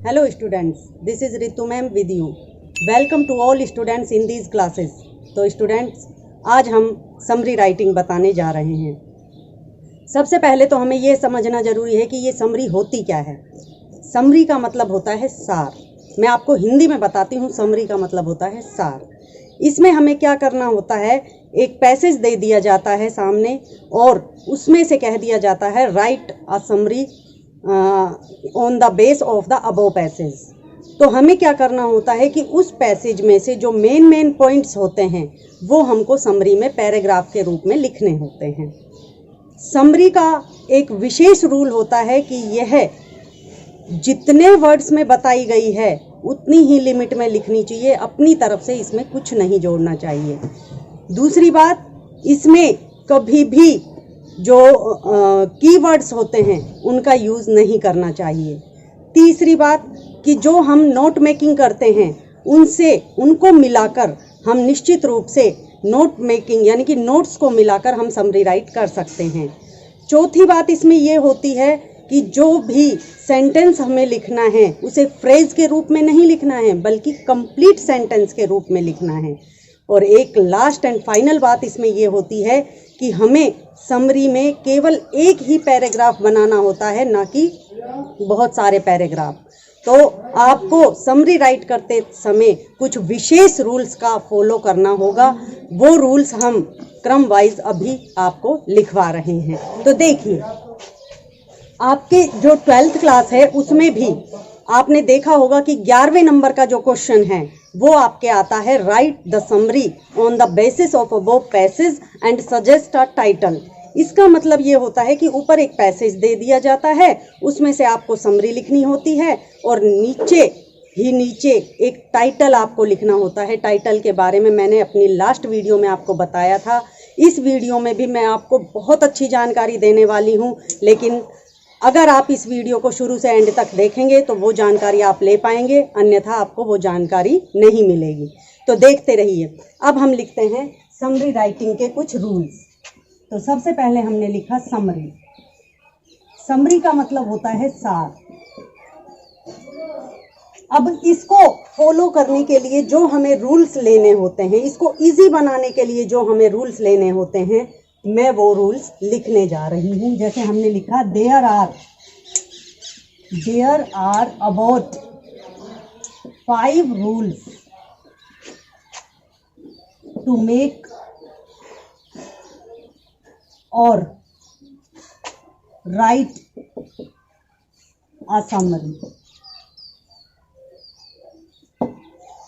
Hello students, this is Ritu ma'am with you. Welcome to all students in these classes. तो students, आज हम summary writing बताने जा रहे हैं। सबसे पहले तो हमें ये समझना ज़रूरी है कि ये समरी होती क्या है। समरी का मतलब होता है सार। मैं आपको हिंदी में बताती हूँ, समरी का मतलब होता है सार। इसमें हमें क्या करना होता है, एक पैसेज दे दिया जाता है सामने और उसमें से कह दिया जाता है right a summary on the base of the above passage. तो हमें क्या करना होता है कि उस पैसेज में से जो मेन पॉइंट्स होते हैं वो हमको समरी में पैराग्राफ के रूप में लिखने होते हैं। समरी का एक विशेष रूल होता है कि यह जितने वर्ड्स में बताई गई है उतनी ही लिमिट में लिखनी चाहिए, अपनी तरफ से इसमें कुछ नहीं जोड़ना चाहिए। दूसरी बात, इसमें कभी भी जो कीवर्ड्स होते हैं उनका यूज़ नहीं करना चाहिए। तीसरी बात कि जो हम नोट मेकिंग करते हैं उनको मिलाकर हम निश्चित रूप से नोट मेकिंग यानी कि नोट्स को मिलाकर हम समरी राइट कर सकते हैं। चौथी बात इसमें ये होती है कि जो भी सेंटेंस हमें लिखना है उसे फ्रेज के रूप में नहीं लिखना है बल्कि कंप्लीट सेंटेंस के रूप में लिखना है। और एक लास्ट एंड फाइनल बात इसमें ये होती है कि हमें समरी में केवल एक ही पैराग्राफ बनाना होता है, ना कि बहुत सारे पैराग्राफ। तो आपको समरी राइट करते समय कुछ विशेष रूल्स का फॉलो करना होगा। वो रूल्स हम क्रम वाइज अभी आपको लिखवा रहे हैं। तो देखिए, आपके जो 12th क्लास है उसमें भी आपने देखा होगा कि 11वें नंबर का जो क्वेश्चन है वो आपके आता है right the summary on the basis of above passage and suggest a title. इसका मतलब ये होता है कि ऊपर एक पैसेज दे दिया जाता है, उसमें से आपको समरी लिखनी होती है और नीचे एक टाइटल आपको लिखना होता है। टाइटल के बारे में मैंने अपनी लास्ट वीडियो में आपको बताया था। इस वीडियो में भी मैं आपको बहुत अच्छी जानकारी देने वाली हूँ, लेकिन अगर आप इस वीडियो को शुरू से एंड तक देखेंगे तो वो जानकारी आप ले पाएंगे, अन्यथा आपको वो जानकारी नहीं मिलेगी। तो देखते रहिए। अब हम लिखते हैं समरी राइटिंग के कुछ रूल्स। तो सबसे पहले हमने लिखा समरी। समरी का मतलब होता है सार। अब इसको फॉलो करने के लिए जो हमें रूल्स लेने होते हैं, इसको इजी बनाने के लिए जो हमें रूल्स लेने होते हैं, मैं वो रूल्स लिखने जा रही हूँ। जैसे हमने लिखा there are about 5 rules to make और राइट अ समरी।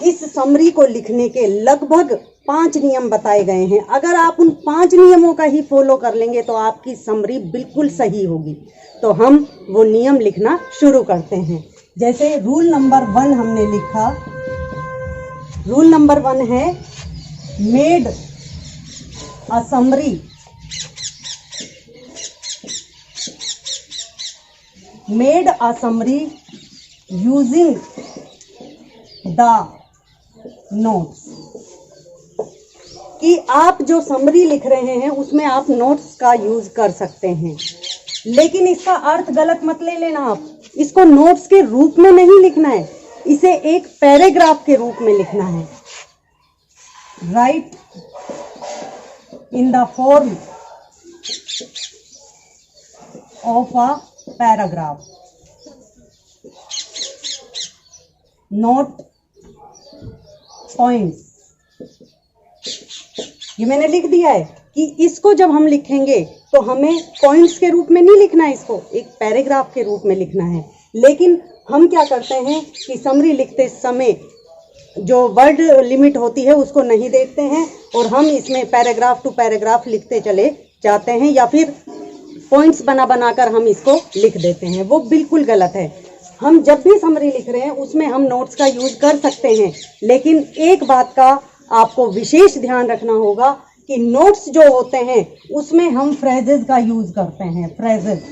इस समरी को लिखने के लगभग 5 नियम बताए गए हैं। अगर आप उन 5 नियमों का ही फॉलो कर लेंगे तो आपकी समरी बिल्कुल सही होगी। तो हम वो नियम लिखना शुरू करते हैं। जैसे रूल नंबर 1 हमने लिखा। रूल नंबर 1 है made a summary using the notes. कि आप जो समरी लिख रहे हैं उसमें आप नोट्स का यूज कर सकते हैं, लेकिन इसका अर्थ गलत मत ले लेना। आप इसको नोट्स के रूप में नहीं लिखना है, इसे एक पैराग्राफ के रूप में लिखना है। Right in the form of a paragraph. Note points, ये मैंने लिख दिया है कि इसको जब हम लिखेंगे तो हमें पॉइंट्स के रूप में नहीं लिखना है, इसको एक पैराग्राफ के रूप में लिखना है। लेकिन हम क्या करते हैं कि समरी लिखते समय जो वर्ड लिमिट होती है उसको नहीं देखते हैं और हम इसमें पैराग्राफ टू पैराग्राफ लिखते चले जाते हैं, या फिर पॉइंट्स बनाकर हम इसको लिख देते हैं। वो बिल्कुल गलत है। हम जब भी समरी लिख रहे हैं उसमें हम नोट्स का यूज कर सकते हैं, लेकिन एक बात का आपको विशेष ध्यान रखना होगा कि नोट्स जो होते हैं उसमें हम फ्रेजेस का यूज करते हैं। फ्रेजेस,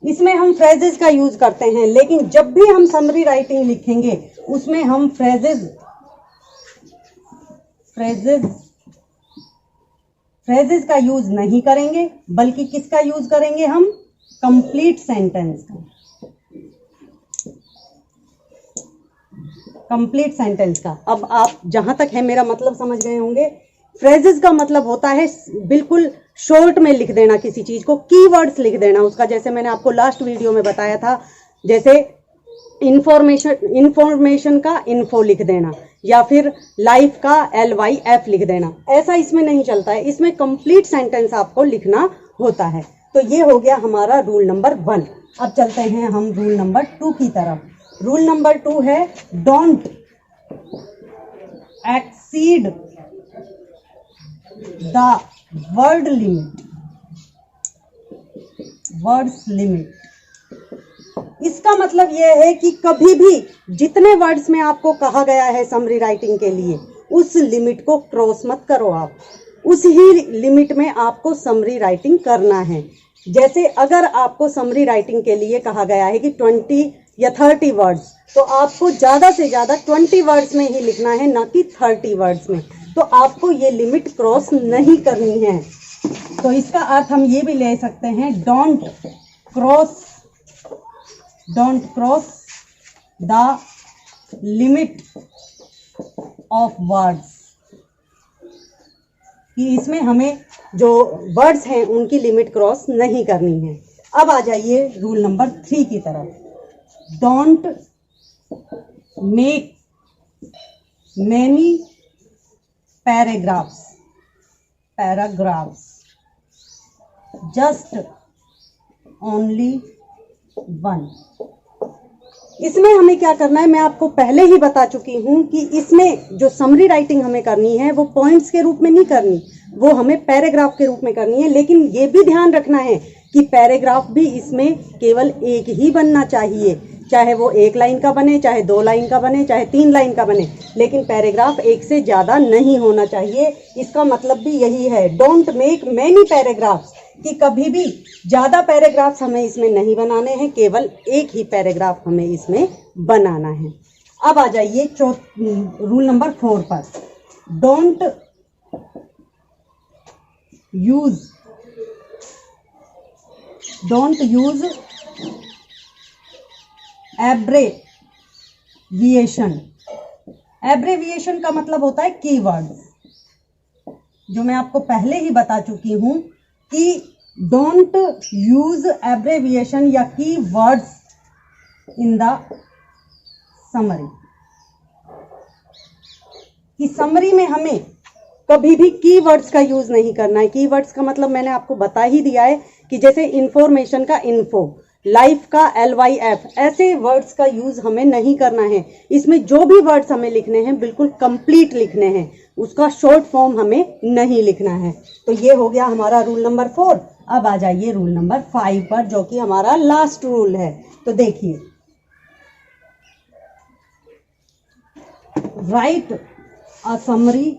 इसमें हम फ्रेजेस का यूज करते हैं, लेकिन जब भी हम समरी राइटिंग लिखेंगे उसमें हम फ्रेजेस का यूज नहीं करेंगे, बल्कि किसका यूज करेंगे, हम कंप्लीट सेंटेंस का, कंप्लीट सेंटेंस का। अब आप जहां तक है मेरा मतलब समझ गए होंगे। फ्रेजेस का मतलब होता है बिल्कुल शॉर्ट में लिख देना किसी चीज को, कीवर्ड्स लिख देना उसका, जैसे मैंने आपको लास्ट वीडियो में बताया था, जैसे इंफॉर्मेशन का इन्फो लिख देना, या फिर लाइफ का LYF लिख देना। ऐसा इसमें नहीं चलता है, इसमें कंप्लीट सेंटेंस आपको लिखना होता है। तो ये हो गया हमारा रूल नंबर 1। अब चलते हैं हम रूल नंबर 2 की तरफ। रूल नंबर 2 है don't exceed the word limit, words limit. इसका मतलब यह है कि कभी भी जितने वर्ड्स में आपको कहा गया है समरी राइटिंग के लिए, उस लिमिट को क्रॉस मत करो। आप उस ही लिमिट में आपको समरी राइटिंग करना है। जैसे अगर आपको समरी राइटिंग के लिए कहा गया है कि 20 या 30 वर्ड्स, तो आपको ज़्यादा से ज़्यादा 20 वर्ड्स में ही लिखना है, ना कि 30 वर्ड्स में। तो आपको ये लिमिट क्रॉस नहीं करनी है। तो इसका अर्थ हम ये भी ले सकते हैं, don't cross the limit of words, कि इसमें हमें जो वर्ड्स हैं उनकी लिमिट क्रॉस नहीं करनी है। अब आ जाइए रूल नंबर 3 की तरफ। Don't make many paragraphs just only 1। इसमें हमें क्या करना है, मैं आपको पहले ही बता चुकी हूं कि इसमें जो समरी राइटिंग हमें करनी है वो पॉइंट्स के रूप में नहीं करनी, वो हमें पैराग्राफ के रूप में करनी है। लेकिन ये भी ध्यान रखना है कि पैराग्राफ भी इसमें केवल एक ही बनना चाहिए, चाहे वो 1 लाइन का बने, चाहे 2 लाइन का बने, चाहे 3 लाइन का बने, लेकिन पैराग्राफ एक से ज़्यादा नहीं होना चाहिए। इसका मतलब भी यही है, डोंट मेक मैनी पैराग्राफ्स, कि कभी भी ज़्यादा पैराग्राफ्स हमें इसमें नहीं बनाने हैं, केवल एक ही पैराग्राफ हमें इसमें बनाना है। अब आ जाइए रूल नंबर 4 पर। डोंट यूज एब्रेविएशन का मतलब होता है कीवर्ड्स, जो मैं आपको पहले ही बता चुकी हूं कि डोंट यूज एब्रेविएशन या कीवर्ड्स इन द समरी। कि समरी में हमें कभी भी कीवर्ड्स का यूज नहीं करना है। कीवर्ड्स का मतलब मैंने आपको बता ही दिया है कि जैसे इंफॉर्मेशन का इन्फो, लाइफ का LYF, ऐसे वर्ड्स का यूज हमें नहीं करना है। इसमें जो भी वर्ड्स हमें लिखने हैं बिल्कुल कंप्लीट लिखने हैं, उसका शॉर्ट फॉर्म हमें नहीं लिखना है। तो ये हो गया हमारा रूल नंबर 4। अब आ जाइए रूल नंबर 5 पर, जो कि हमारा लास्ट रूल है। तो देखिए, right a summary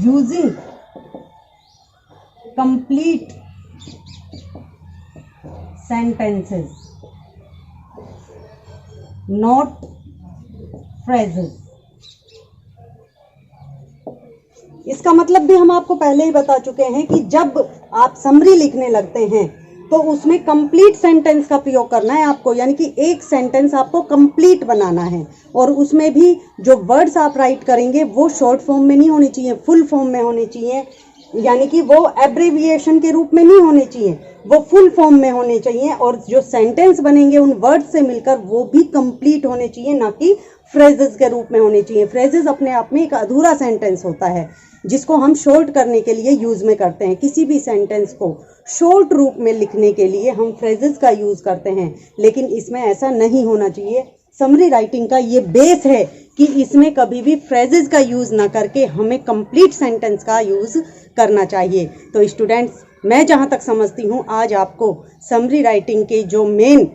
using complete sentences, not phrases। इसका मतलब भी हम आपको पहले ही बता चुके हैं कि जब आप समरी लिखने लगते हैं तो उसमें कंप्लीट सेंटेंस का प्रयोग करना है आपको, यानी कि एक सेंटेंस आपको कंप्लीट बनाना है। और उसमें भी जो वर्ड्स आप राइट करेंगे वो शॉर्ट फॉर्म में नहीं होने चाहिए, फुल फॉर्म में होने चाहिए। यानी कि वो एब्रेविएशन के रूप में नहीं होने चाहिए, वो फुल फॉर्म में होने चाहिए। और जो सेंटेंस बनेंगे उन वर्ड्स से मिलकर वो भी कंप्लीट होने चाहिए, ना कि फ्रेजेस के रूप में होने चाहिए। फ्रेजेस अपने आप में एक अधूरा सेंटेंस होता है जिसको हम शॉर्ट करने के लिए यूज में करते हैं। किसी भी सेंटेंस को शॉर्ट रूप में लिखने के लिए हम फ्रेजेस का यूज करते हैं, लेकिन इसमें ऐसा नहीं होना चाहिए। समरी राइटिंग का ये बेस है कि इसमें कभी भी फ्रेजेस का यूज ना करके हमें कंप्लीट सेंटेंस का यूज करना चाहिए। तो स्टूडेंट्स, मैं जहां तक समझती हूं आज आपको समरी राइटिंग के जो मेन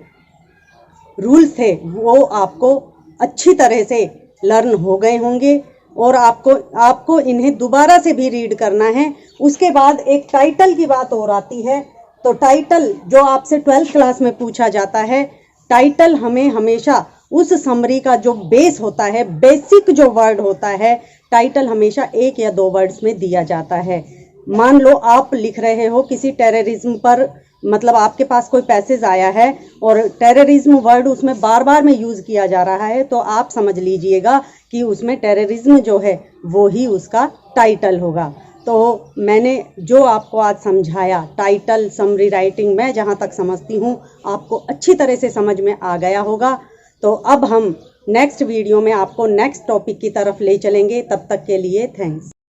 रूल्स थे वो आपको अच्छी तरह से लर्न हो गए होंगे, और आपको इन्हें दोबारा से भी रीड करना है। उसके बाद एक टाइटल की बात और आती है। तो टाइटल जो आपसे 12th क्लास में पूछा जाता है, टाइटल हमें हमेशा उस समरी का जो बेस होता है, बेसिक जो वर्ड होता है, टाइटल हमेशा 1 या 2 वर्ड्स में दिया जाता है। मान लो आप लिख रहे हो किसी टेररिज्म पर, मतलब आपके पास कोई पैसेज आया है और टेररिज्म वर्ड उसमें बार बार में यूज़ किया जा रहा है, तो आप समझ लीजिएगा कि उसमें टेररिज्म जो है वो ही उसका टाइटल होगा। तो मैंने जो आपको आज समझाया, टाइटल, समरी राइटिंग, मैं जहाँ तक समझती हूँ आपको अच्छी तरह से समझ में आ गया होगा। तो अब हम नेक्स्ट वीडियो में आपको नेक्स्ट टॉपिक की तरफ ले चलेंगे। तब तक के लिए थैंक्स।